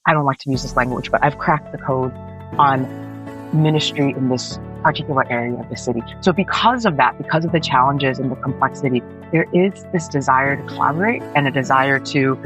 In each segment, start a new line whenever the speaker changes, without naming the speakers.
I don't like to use this language, but I've cracked the code on ministry in this particular area of the city. So because of that, because of the challenges and the complexity, there is this desire to collaborate and a desire to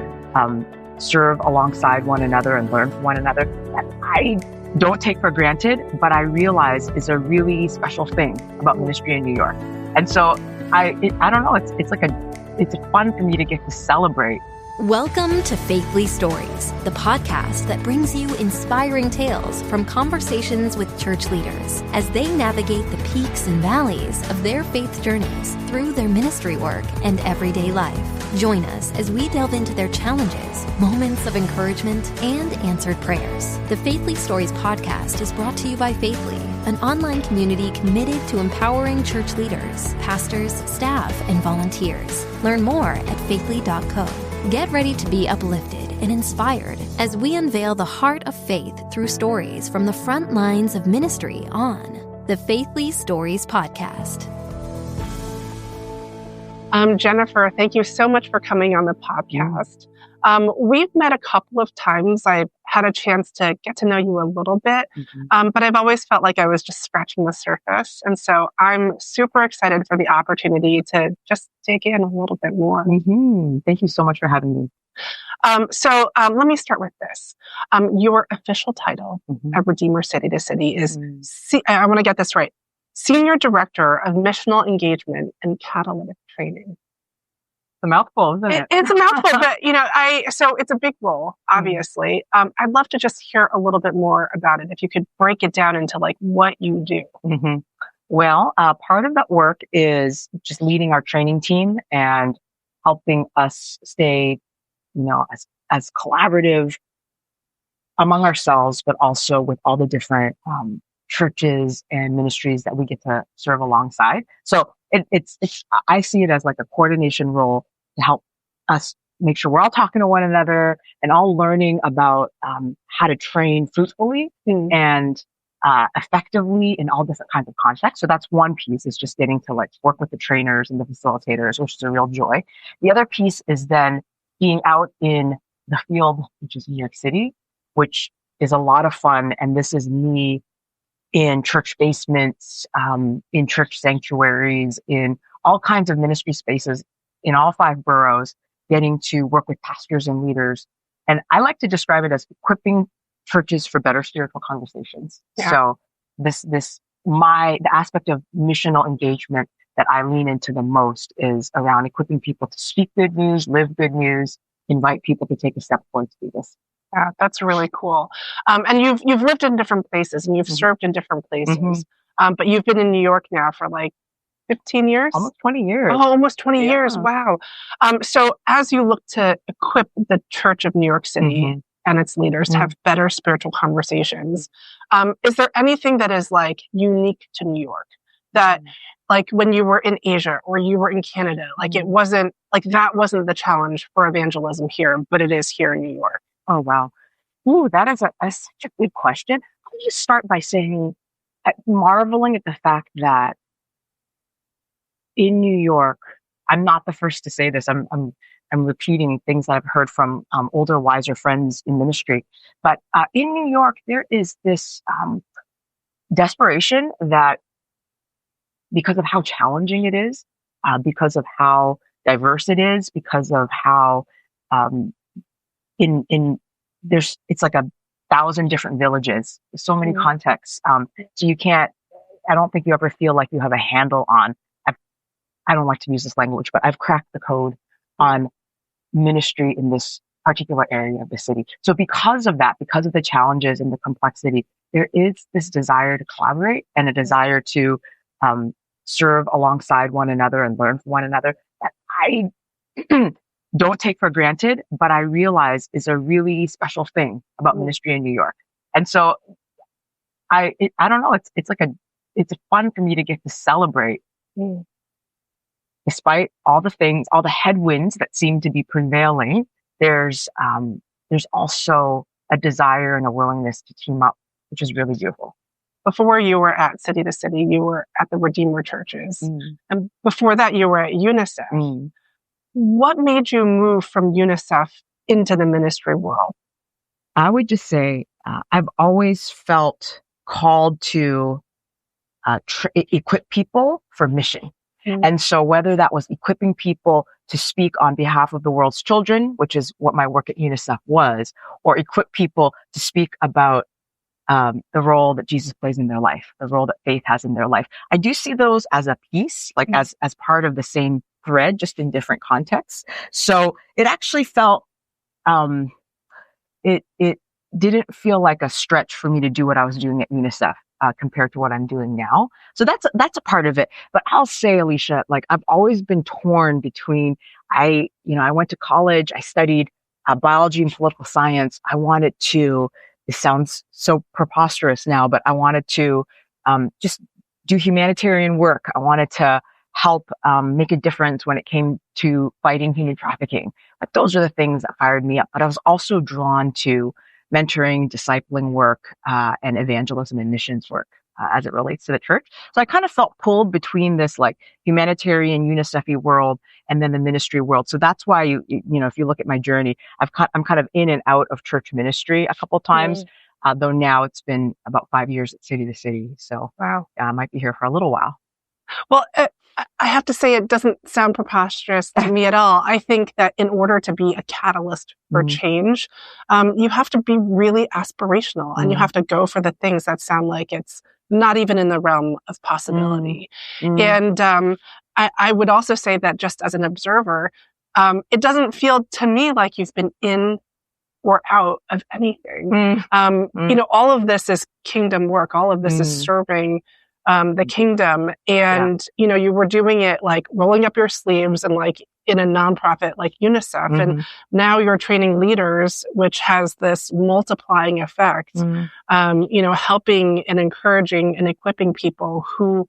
serve alongside one another and learn from one another that I don't take for granted, but I realize is a really special thing about ministry in New York. And so I don't know, it's fun for me to get to celebrate.
Welcome to Faithly Stories, the podcast that brings you inspiring tales from conversations with church leaders as they navigate the peaks and valleys of their faith journeys through their ministry work and everyday life. Join us as we delve into their challenges, moments of encouragement, and answered prayers. The Faithly Stories podcast is brought to you by Faithly, an online community committed to empowering church leaders, pastors, staff, and volunteers. Learn more at faithly.co. Get ready to be uplifted and inspired as we unveil the heart of faith through stories from the front lines of ministry on the Faithly Stories podcast.
Jennifer, thank you so much for coming on the podcast. We've met a couple of times. I've had a chance to get to know you a little bit, but I've always felt like I was just scratching the surface. And so I'm super excited for the opportunity to just dig in a little bit more.
Thank you so much for having me.
So let me start with this. Your official title at Redeemer City to City is, I want to get this right, Senior Director of Missional Engagement and Catalytic Training.
It's a mouthful, isn't it?
It's a mouthful, but so it's a big role, obviously. I'd love to just hear a little bit more about it. If you could break it down into like what you do.
Well, part of that work is just leading our training team and helping us stay, as collaborative among ourselves, but also with all the different churches and ministries that we get to serve alongside. So I see it as like a coordination role to help us make sure we're all talking to one another and all learning about how to train fruitfully and effectively in all different kinds of contexts. So that's one piece, is just getting to like work with the trainers and the facilitators, which is a real joy. The other piece is then being out in the field, which is New York City, which is a lot of fun. And this is me in church basements, in church sanctuaries, in all kinds of ministry spaces in all 5 boroughs, getting to work with pastors and leaders. And I like to describe it as equipping churches for better spiritual conversations. Yeah. So the aspect of missional engagement that I lean into the most is around equipping people to speak good news, live good news, invite people to take a step forward to do this.
Yeah, that's really cool. And you've lived in different places and you've served in different places. But you've been in New York now for like 15 years?
Almost 20 years.
Oh, almost 20 years. Wow. So as you look to equip the Church of New York City and its leaders to have better spiritual conversations, is there anything that is like unique to New York that like when you were in Asia or you were in Canada, like it wasn't like that wasn't the challenge for evangelism here, but it is here in New York?
Oh, wow. Ooh, that's such a good question. Let me just start by saying, marveling at the fact that in New York, I'm not the first to say this. I'm repeating things that I've heard from older, wiser friends in ministry. But in New York, there is this desperation that because of how challenging it is, because of how diverse it is, because of how it's like 1,000 different villages, so many contexts. So I don't think you ever feel like you have a handle on, I don't like to use this language, but I've cracked the code on ministry in this particular area of the city. So because of that, because of the challenges and the complexity, there is this desire to collaborate and a desire to serve alongside one another and learn from one another that I don't take for granted, but I realize is a really special thing about ministry in New York. And so I don't know, it's fun for me to get to celebrate despite all the things, all the headwinds that seem to be prevailing. There's also a desire and a willingness to team up, which is really beautiful.
Before you were at City to City, you were at the Redeemer churches. And before that, you were at UNICEF. What made you move from UNICEF into the ministry world?
I would just say I've always felt called to equip people for mission. And so whether that was equipping people to speak on behalf of the world's children, which is what my work at UNICEF was, or equip people to speak about the role that Jesus plays in their life, the role that faith has in their life. I do see those as a piece, like as part of the same thread, just in different contexts. So it actually felt, it didn't feel like a stretch for me to do what I was doing at UNICEF. Compared to what I'm doing now. So that's a part of it. But I'll say, Alicia, like I've always been torn between, I went to college, I studied biology and political science. It sounds so preposterous now, but I wanted to just do humanitarian work. I wanted to help make a difference when it came to fighting human trafficking. Like those are the things that fired me up. But I was also drawn to mentoring, discipling work, and evangelism and missions work as it relates to the church. So I kind of felt pulled between this like humanitarian UNICEF-y world and then the ministry world. So that's why if you look at my journey, I'm kind of in and out of church ministry a couple times, though now it's been about 5 years at City to City. So wow, I might be here for a little while.
Well, I have to say it doesn't sound preposterous to me at all. I think that in order to be a catalyst for change, you have to be really aspirational and you have to go for the things that sound like it's not even in the realm of possibility. And I would also say that just as an observer, it doesn't feel to me like you've been in or out of anything. All of this is kingdom work. All of this is serving the kingdom. And, you were doing it like rolling up your sleeves and like in a nonprofit like UNICEF. And now you're training leaders, which has this multiplying effect, helping and encouraging and equipping people who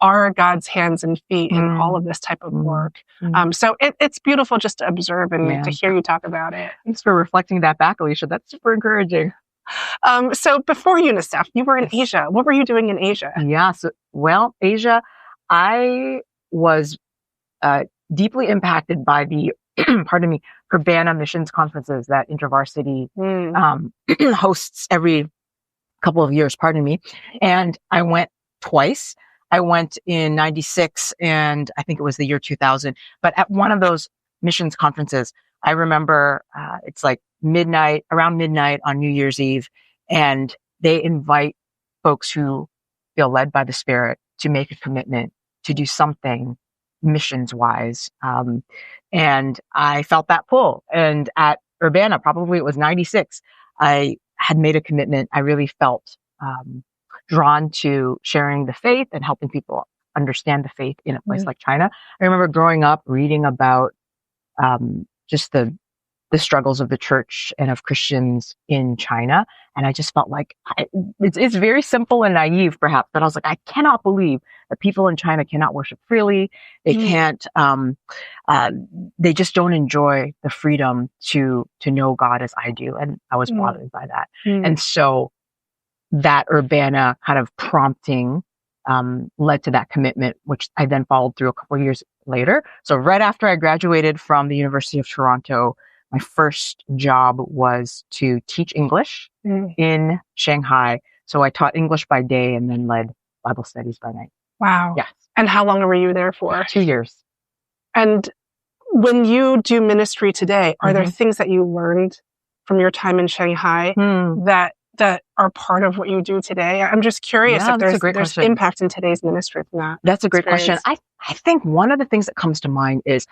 are God's hands and feet in all of this type of work. So it's beautiful just to observe and to hear you talk about it.
Thanks for reflecting that back, Alicia. That's super encouraging.
So before UNICEF, you were in Asia. What were you doing in Asia?
Yeah. Asia, I was deeply impacted by the, Urbana missions conferences that InterVarsity hosts every couple of years, And I went twice. I went in 96 and I think it was the year 2000. But at one of those missions conferences, I remember it's like around midnight on New Year's Eve, and they invite folks who feel led by the Spirit to make a commitment to do something missions-wise. And I felt that pull. And at Urbana, probably it was 96, I had made a commitment. I really felt drawn to sharing the faith and helping people understand the faith in a place like China. I remember growing up reading about just the struggles of the church and of Christians in China. And I just felt like it's very simple and naive, perhaps, but I was like, I cannot believe that people in China cannot worship freely. They can't, they just don't enjoy the freedom to know God as I do. And I was bothered by that. And so that Urbana kind of prompting led to that commitment, which I then followed through a couple of years later. So right after I graduated from the University of Toronto, my first job was to teach English in Shanghai. So I taught English by day and then led Bible studies by night.
Wow.
Yes.
And how long were you there for?
2 years.
And when you do ministry today, are there things that you learned from your time in Shanghai that are part of what you do today? I'm just curious if there's impact in today's ministry from that.
That's a great question. I think one of the things that comes to mind is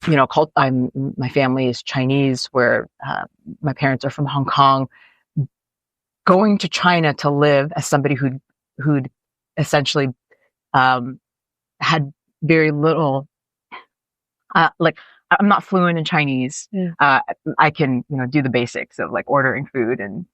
my family is Chinese, where my parents are from Hong Kong. Going to China to live as somebody who'd essentially had very little, I'm not fluent in Chinese. I can, do the basics of like ordering food and,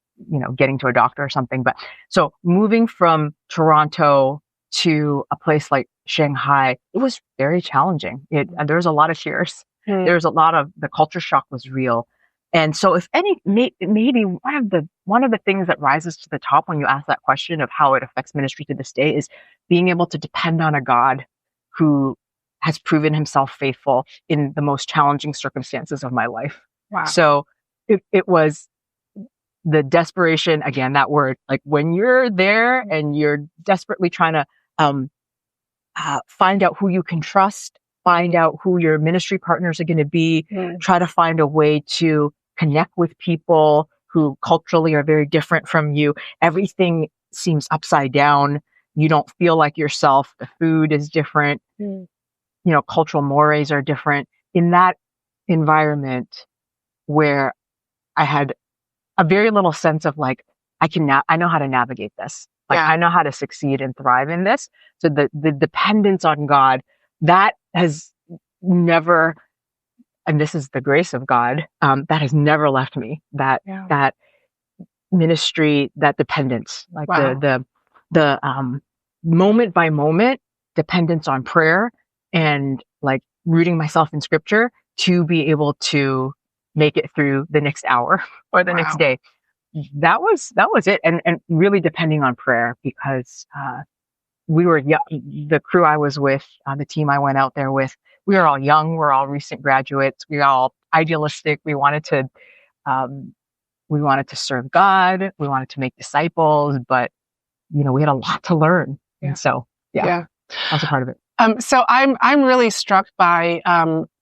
getting to a doctor or something. But so moving from Toronto to a place like Shanghai, it was very challenging. There was a lot of tears. There was a lot of, the culture shock was real. And so maybe one of the things that rises to the top when you ask that question of how it affects ministry to this day is being able to depend on a God who has proven himself faithful in the most challenging circumstances of my life. Wow. So it was the desperation, again, that word, like when you're there and you're desperately trying to, find out who you can trust, find out who your ministry partners are going to be, try to find a way to connect with people who culturally are very different from you. Everything seems upside down. You don't feel like yourself. The food is different. Cultural mores are different. In that environment where I had a very little sense of like, I know how to navigate this. Like, I know how to succeed and thrive in this. So the dependence on God, that has never, and this is the grace of God, that has never left me. That ministry, that dependence, like the moment by moment dependence on prayer and like rooting myself in scripture to be able to make it through the next hour or the next day. That was it. And really depending on prayer because, we were young, the crew I was with, the team I went out there with, we were all young. We're all recent graduates. We were all idealistic. We wanted to serve God. We wanted to make disciples, but we had a lot to learn. And so, that was a part of it.
So I'm really struck by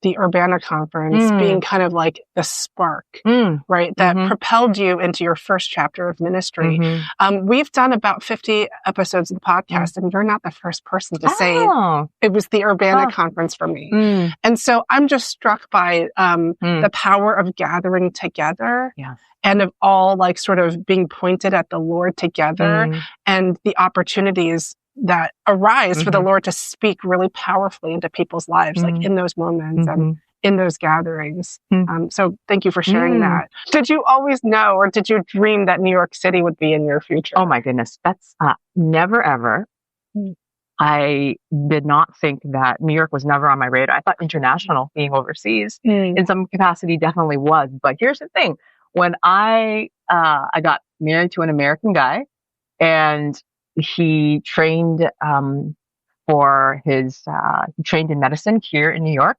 the Urbana conference being kind of like the spark, right? That propelled you into your first chapter of ministry. We've done about 50 episodes of the podcast, and you're not the first person to say it was the Urbana conference for me. And so I'm just struck by the power of gathering together. And of all like sort of being pointed at the Lord together and the opportunities that arise for the Lord to speak really powerfully into people's lives, like in those moments and in those gatherings. So thank you for sharing that. Did you always know, or did you dream that New York City would be in your future?
Oh my goodness. That's never ever. I did not think that New York was never on my radar. I thought international, being overseas in some capacity, definitely was. But here's the thing. When I got married to an American guy and he trained he trained in medicine here in New York,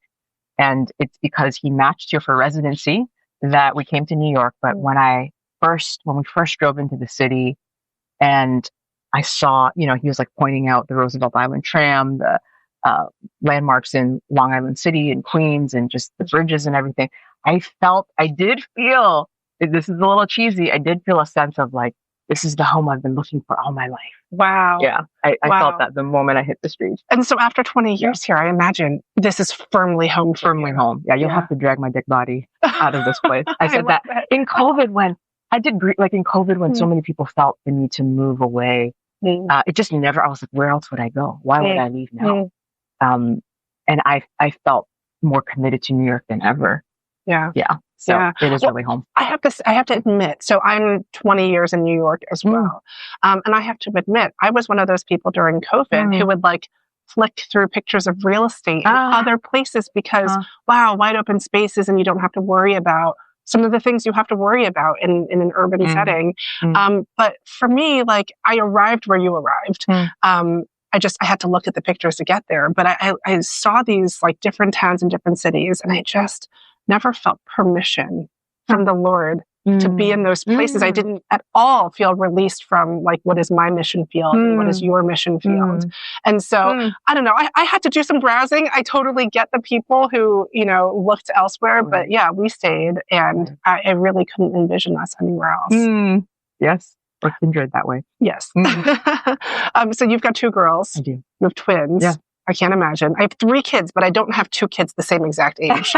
and it's because he matched here for residency that we came to New York. But when we first drove into the city, and I saw, he was like pointing out the Roosevelt Island tram, the landmarks in Long Island City and Queens, and just the bridges and everything. I did feel, this is a little cheesy, I did feel a sense of like, this is the home I've been looking for all my life.
Wow.
Yeah. I felt that the moment I hit the street.
And so after 20 years here, I imagine this is firmly home for you.
Home. Yeah. You'll have to drag my dead body out of this place. I said that in COVID when so many people felt the need to move away. It just never, I was like, where else would I go? Why would I leave now? And I felt more committed to New York than ever. Yeah. So it is really home.
I have to admit, so I'm 20 years in New York as well. And I have to admit, I was one of those people during COVID who would like flick through pictures of real estate in other places because, wow, wide open spaces and you don't have to worry about some of the things you have to worry about in an urban setting. But for me, like I arrived where you arrived. I had to look at the pictures to get there. But I saw these like different towns and different cities, and I just never felt permission from the Lord to be in those places. I didn't at all feel released from like, what is my mission field? And what is your mission field? And so, I don't know, I had to do some browsing. I totally get the people who, looked elsewhere, but yeah, we stayed, and I really couldn't envision us anywhere else.
Yes. We're kindred that way.
Yes. So you've got 2 girls.
I do.
You have twins. Yeah. I can't imagine. I have 3 kids, but I don't have 2 kids the same exact age.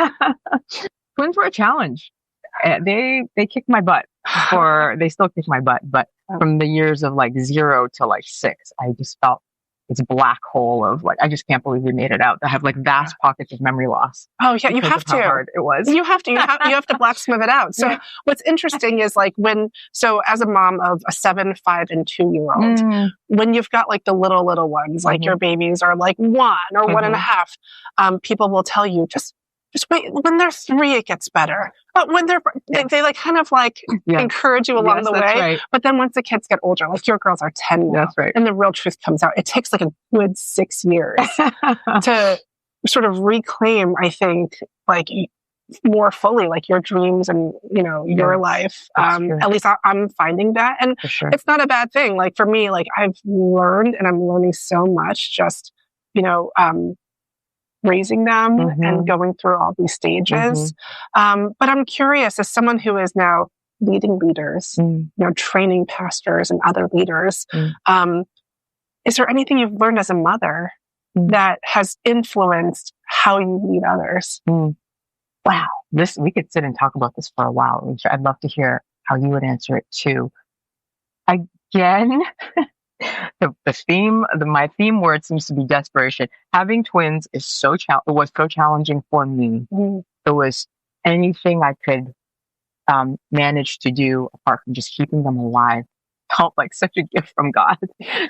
Twins were a challenge. They kicked my butt they still kick my butt, but from the years of like 0 to like 6, I just felt this black hole of like, I just can't believe we made it out. I have like vast pockets of memory loss.
Oh yeah, you have to.
How hard it was.
You have to blacksmith it out. So what's interesting is like so as a mom of a 7, 5, and 2-year-old, when you've got like the little ones, like your babies are like 1 or 1.5, people will tell you just wait. When they're 3, it gets better. But when they like kind of like encourage you along the way. Right. But then once the kids get older, like your girls are 10 now,
that's right.
And the real truth comes out. It takes like a good 6 years to sort of reclaim, I think, like more fully, like your dreams and, your life. At least I'm finding that. And it's not a bad thing. Like for me, like I've learned and I'm learning so much just, raising them and going through all these stages. But I'm curious, as someone who is now leading leaders, training pastors and other leaders, is there anything you've learned as a mother that has influenced how you lead others?
Wow. We could sit and talk about this for a while, Alicia. I'd love to hear how you would answer it too. Again, my theme word seems to be desperation. Having twins was so challenging for me. It was anything I could manage to do apart from just keeping them alive felt like such a gift from God.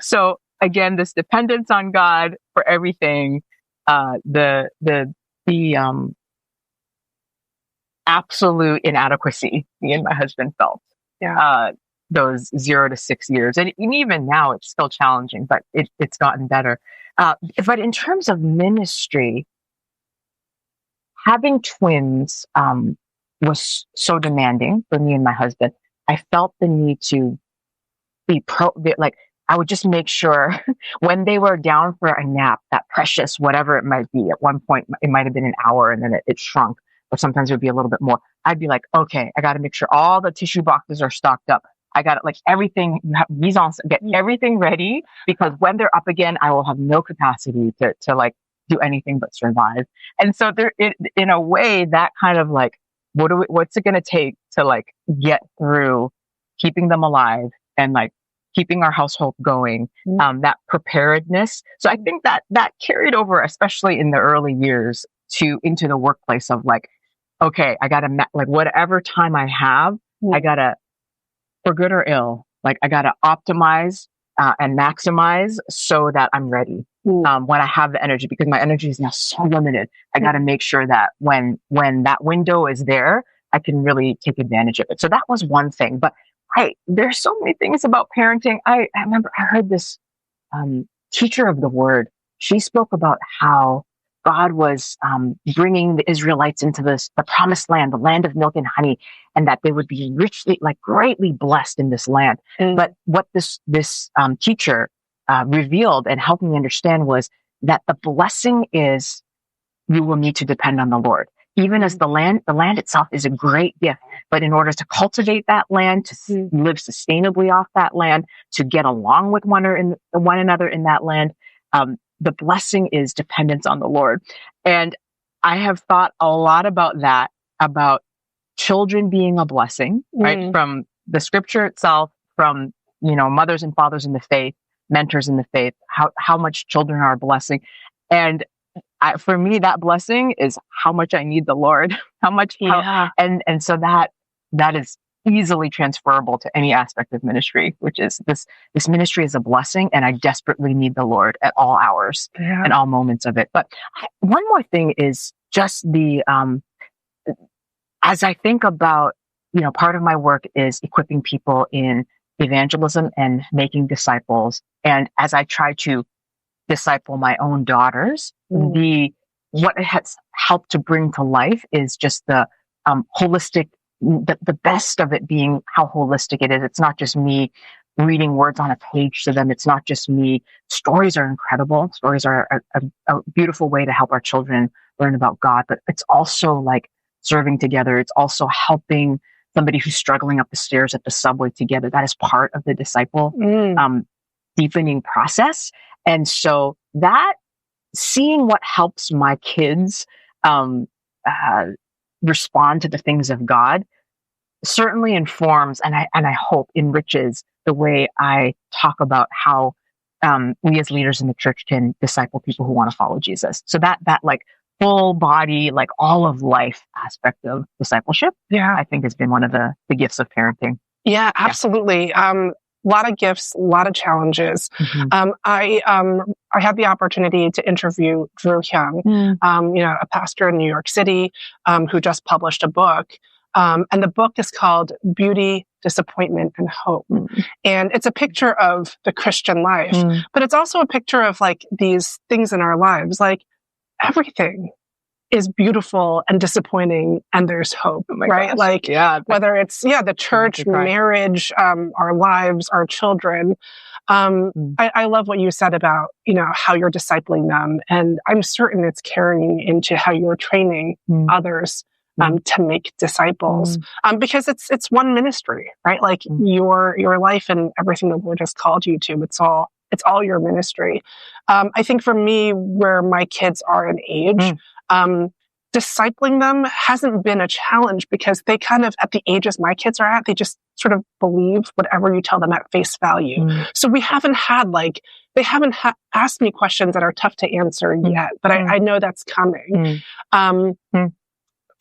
So again, this dependence on God for everything, the absolute inadequacy me and my husband felt. Those 0 to 6 years. And even now it's still challenging, but it's gotten better. But in terms of ministry, having twins was so demanding for me and my husband. I felt the need to be I would just make sure when they were down for a nap, that precious, whatever it might be, at one point, it might have been an hour and then it shrunk, or sometimes it would be a little bit more. I'd be like, okay, I got to make sure all the tissue boxes are stocked up. I got it, like everything, get everything ready, because when they're up again, I will have no capacity to like do anything but survive. And so in a way, that kind of like, what's it going to take to like get through keeping them alive and like keeping our household going, that preparedness. So I think that carried over, especially in the early years, into the workplace of like, okay, I got to, like whatever time I have, I got to, for good or ill, like I got to optimize and maximize so that I'm ready when I have the energy, because my energy is now so limited. I got to make sure that when that window is there, I can really take advantage of it. So that was one thing. But there's so many things about parenting. I remember I heard this teacher of the word. She spoke about how God was bringing the Israelites into the promised land, the land of milk and honey, and that they would be richly, like greatly blessed in this land. But what this teacher revealed and helped me understand was that the blessing is you will need to depend on the Lord. Even as the land itself is a great gift, but in order to cultivate that land, to live sustainably off that land, to get along with one another in that land, the blessing is dependence on the Lord. And I have thought a lot about that, about children being a blessing, right? From the scripture itself, from, mothers and fathers in the faith, mentors in the faith, how much children are a blessing. And for me, that blessing is how much I need the Lord, and so that is easily transferable to any aspect of ministry, which is this ministry is a blessing, and I desperately need the Lord at all hours and all moments of it. But one more thing is just as I think about, part of my work is equipping people in evangelism and making disciples. And as I try to disciple my own daughters, what it has helped to bring to life is just the holistic, the best of it being how holistic it is. It's not just me reading words on a page to them. It's not just me. Stories are incredible. Stories are a beautiful way to help our children learn about God, but it's also like serving together. It's also helping somebody who's struggling up the stairs at the subway together. That is part of the disciple deepening process. And so that seeing what helps my kids respond to the things of God certainly informs and I hope enriches the way I talk about how we as leaders in the church can disciple people who want to follow Jesus. So that like full body, like all of life aspect of discipleship, I think has been one of the gifts of parenting.
Yeah, absolutely. A lot of gifts, a lot of challenges. I had the opportunity to interview Drew Hyung, a pastor in New York City, who just published a book. And the book is called Beauty, Disappointment, and Hope. And it's a picture of the Christian life, but it's also a picture of like these things in our lives, like everything is beautiful and disappointing, and there's hope, right?
Gosh.
Like,
Yeah.
whether it's, the church, marriage, our lives, our children. I love what you said about, how you're discipling them. And I'm certain it's carrying into how you're training others to make disciples. Because it's one ministry, right? Like your life and everything the Lord has called you to, it's all your ministry. I think for me, where my kids are in age, discipling them hasn't been a challenge because they kind of, at the ages my kids are at, they just sort of believe whatever you tell them at face value. So we haven't had they haven't asked me questions that are tough to answer yet, but I know that's coming.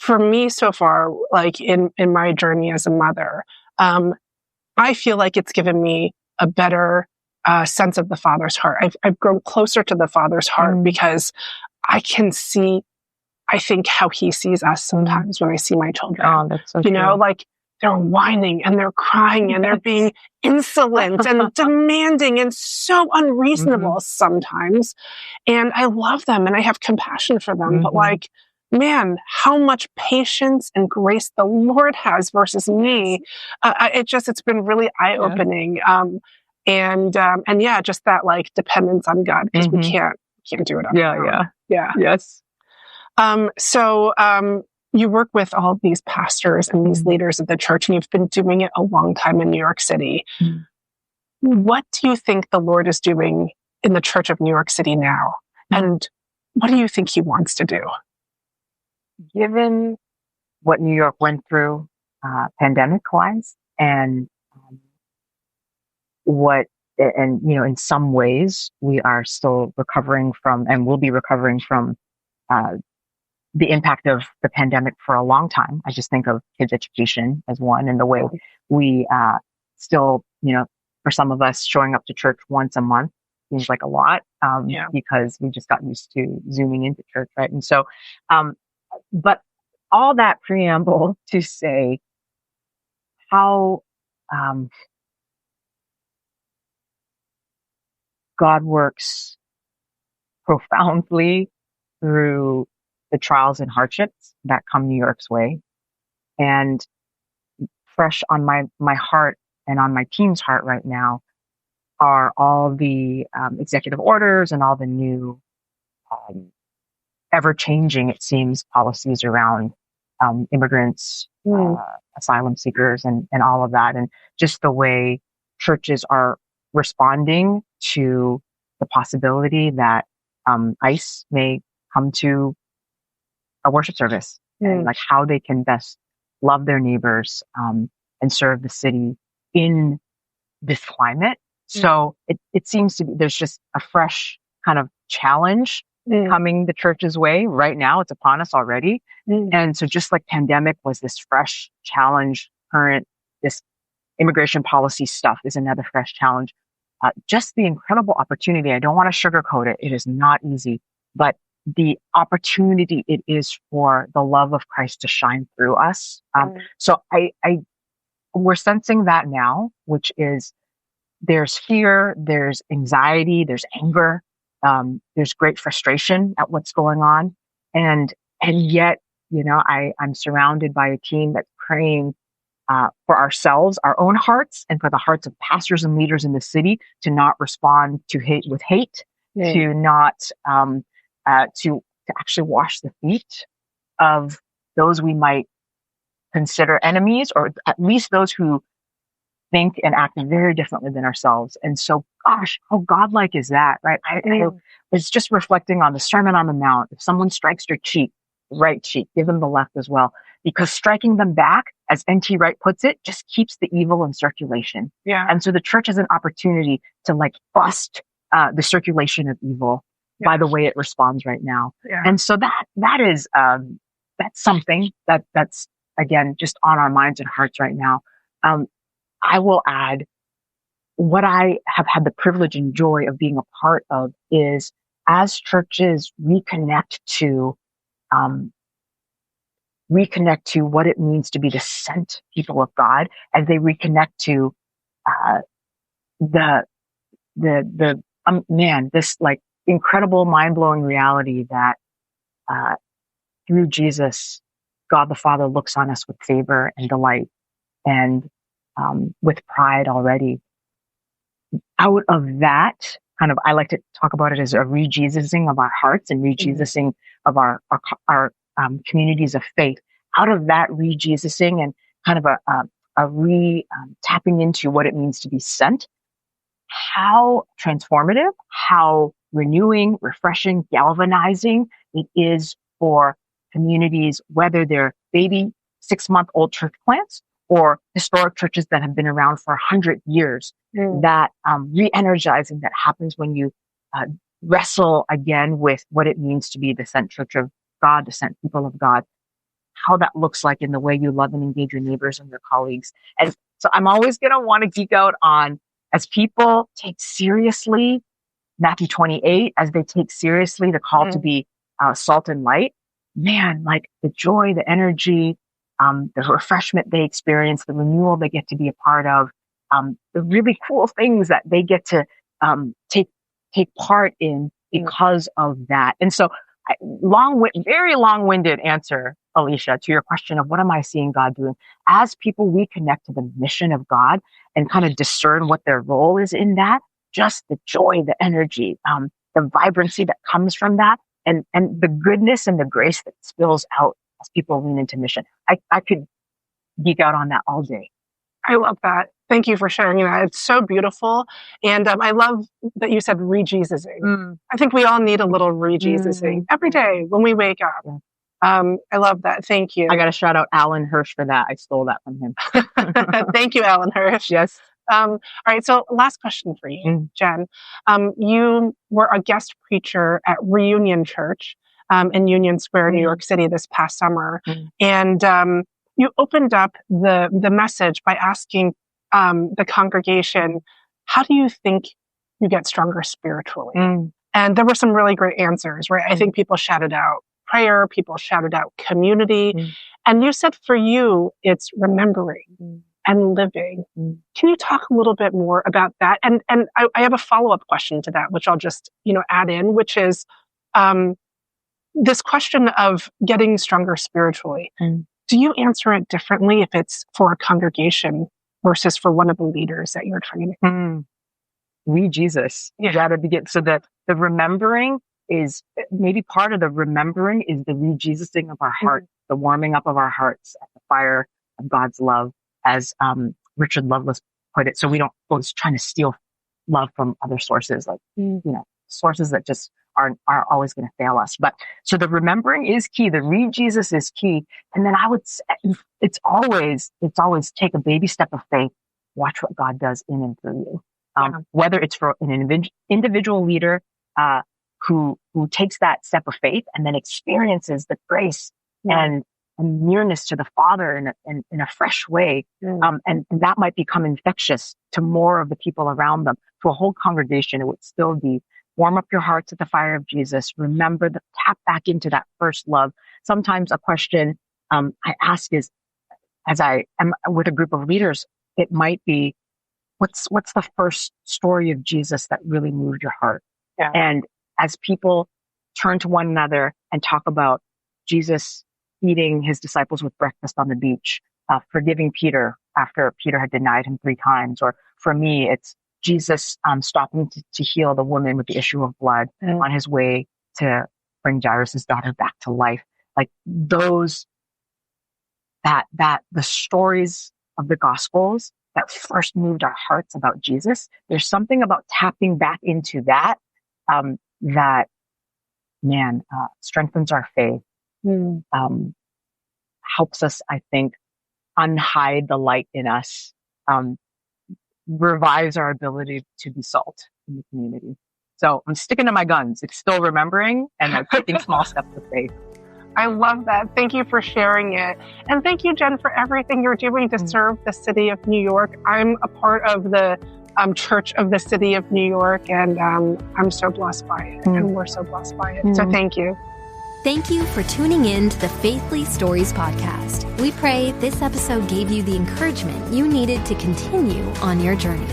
For me so far, like in my journey as a mother, I feel like it's given me a better sense of the Father's heart. I've grown closer to the Father's heart because I can see, I think, how he sees us sometimes when I see my children.
Oh, that's so true.
Like they're whining and they're crying and they're being insolent and demanding and so unreasonable sometimes. And I love them and I have compassion for them. But like, man, how much patience and grace the Lord has versus me. It's been really eye-opening. And just that like dependence on God, because we can't do it on our own.
Yes.
So you work with all these pastors and these leaders of the church, and you've been doing it a long time in New York City. What do you think the Lord is doing in the Church of New York City now? And what do you think he wants to do?
Given what New York went through pandemic-wise and in some ways we are still recovering from and will be recovering from the impact of the pandemic for a long time. I just think of kids' education as one, and the way we still, for some of us, showing up to church once a month seems like a lot because we just got used to zooming into church, right? And so, but all that preamble to say how God works profoundly through the trials and hardships that come New York's way. And fresh on my heart and on my team's heart right now are all the executive orders and all the new ever-changing, it seems, policies around immigrants, asylum seekers, and all of that. And just the way churches are responding to the possibility that ICE may come to a worship service and like how they can best love their neighbors and serve the city in this climate. So it seems to be there's just a fresh kind of challenge coming the church's way right now. It's upon us already. And so just like pandemic was this fresh challenge, this immigration policy stuff is another fresh challenge. Just the incredible opportunity. I don't want to sugarcoat it. It is not easy, but the opportunity it is for the love of Christ to shine through us. So we're sensing that now, which is there's fear, there's anxiety, there's anger, there's great frustration at what's going on. And yet, I'm surrounded by a team that's praying for ourselves, our own hearts, and for the hearts of pastors and leaders in the city to not respond to hate with hate, to not, to actually wash the feet of those we might consider enemies, or at least those who think and act very differently than ourselves. And so, gosh, how godlike is that, right? I was just reflecting on the Sermon on the Mount. If someone strikes your cheek, right cheek, give them the left as well. Because striking them back, as N.T. Wright puts it, just keeps the evil in circulation. And so the church has an opportunity to bust the circulation of evil by the way it responds right now. And so that is, that's something that's again, just on our minds and hearts right now. I will add what I have had the privilege and joy of being a part of is as churches reconnect to what it means to be the sent people of God, as they reconnect to this incredible, mind-blowing reality that through Jesus, God the Father looks on us with favor and delight and with pride already. Out of that, I like to talk about it as a re-Jesusing of our hearts and re-Jesusing of our communities of faith. Out of that re-Jesusing and kind of a tapping into what it means to be sent, how transformative, how renewing, refreshing, galvanizing it is for communities, whether they're baby 6-month-old church plants or historic churches that have been around for 100 years. That re-energizing that happens when you wrestle again with what it means to be the sent church of God, the sent people of God, how that looks like in the way you love and engage your neighbors and your colleagues. And so I'm always going to want to geek out on, as people take seriously Matthew 28, as they take seriously the call to be salt and light, man, like the joy, the energy, the refreshment they experience, the renewal they get to be a part of, the really cool things that they get to take part in because of that. And so, very long-winded answer, Alicia, to your question of what am I seeing God doing? As people reconnect to the mission of God and kind of discern what their role is in that, just the joy, the energy, the vibrancy that comes from that, and the goodness and the grace that spills out as people lean into mission. I could geek out on that all day.
I love that. Thank you for sharing that. It's so beautiful. And I love that you said re-Jesusing. I think we all need a little re-Jesusing every day when we wake up. I love that. Thank you.
I got to shout out Alan Hirsch for that. I stole that from him.
Thank you, Alan Hirsch.
Yes.
All right. So last question for you, Jen. You were a guest preacher at Reunion Church in Union Square, New York City this past summer. And you opened up the message by asking the congregation, how do you think you get stronger spiritually? And there were some really great answers, right? I think people shouted out prayer, people shouted out community. And you said for you, it's remembering and living. Can you talk a little bit more about that? And I have a follow-up question to that, which I'll just, add in, which is this question of getting stronger spiritually. Do you answer it differently if it's for a congregation versus for one of the leaders that you're training?
Re-Jesus. Gotta begin. So that the remembering is maybe part of the remembering is the re-Jesusing of our heart, the warming up of our hearts at the fire of God's love, as Richard Lovelace put it. So we don't go trying to steal love from other sources, like sources that just are always going to fail us. But so the remembering is key. The re-Jesus is key. And then I would say it's always take a baby step of faith. Watch what God does in and through you. Whether it's for an individual leader who takes that step of faith and then experiences the grace and nearness to the Father in a fresh way. And that might become infectious to more of the people around them. To a whole congregation, it would still be warm up your hearts at the fire of Jesus. Remember tap back into that first love. Sometimes a question I ask is, as I am with a group of leaders, it might be, what's the first story of Jesus that really moved your heart? And as people turn to one another and talk about Jesus feeding his disciples with breakfast on the beach, forgiving Peter after Peter had denied him 3 times, or for me, it's Jesus stopping to heal the woman with the issue of blood on his way to bring Jairus' daughter back to life. Like those, that the stories of the Gospels that first moved our hearts about Jesus. There's something about tapping back into that that strengthens our faith, helps us, I think, unhide the light in us, revives our ability to be salt in the community. So I'm sticking to my guns. It's still remembering and taking small steps of faith.
I love that. Thank you for sharing it. And thank you, Jen, for everything you're doing to serve the city of New York. I'm a part of the Church of the City of New York, and I'm so blessed by it. And we're so blessed by it. So thank you.
Thank you for tuning in to the Faithly Stories podcast. We pray this episode gave you the encouragement you needed to continue on your journey.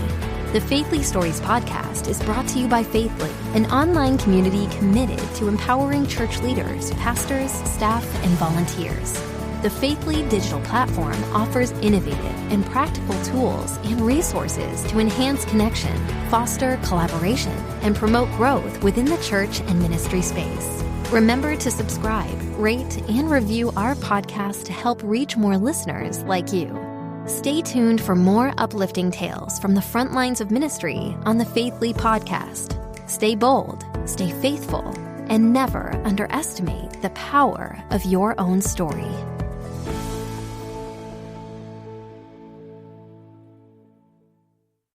The Faithly Stories podcast is brought to you by Faithly, an online community committed to empowering church leaders, pastors, staff, and volunteers. The Faithly digital platform offers innovative and practical tools and resources to enhance connection, foster collaboration, and promote growth within the church and ministry space. Remember to subscribe, rate, and review our podcast to help reach more listeners like you. Stay tuned for more uplifting tales from the front lines of ministry on the Faithly podcast. Stay bold, stay faithful, and never underestimate the power of your own story.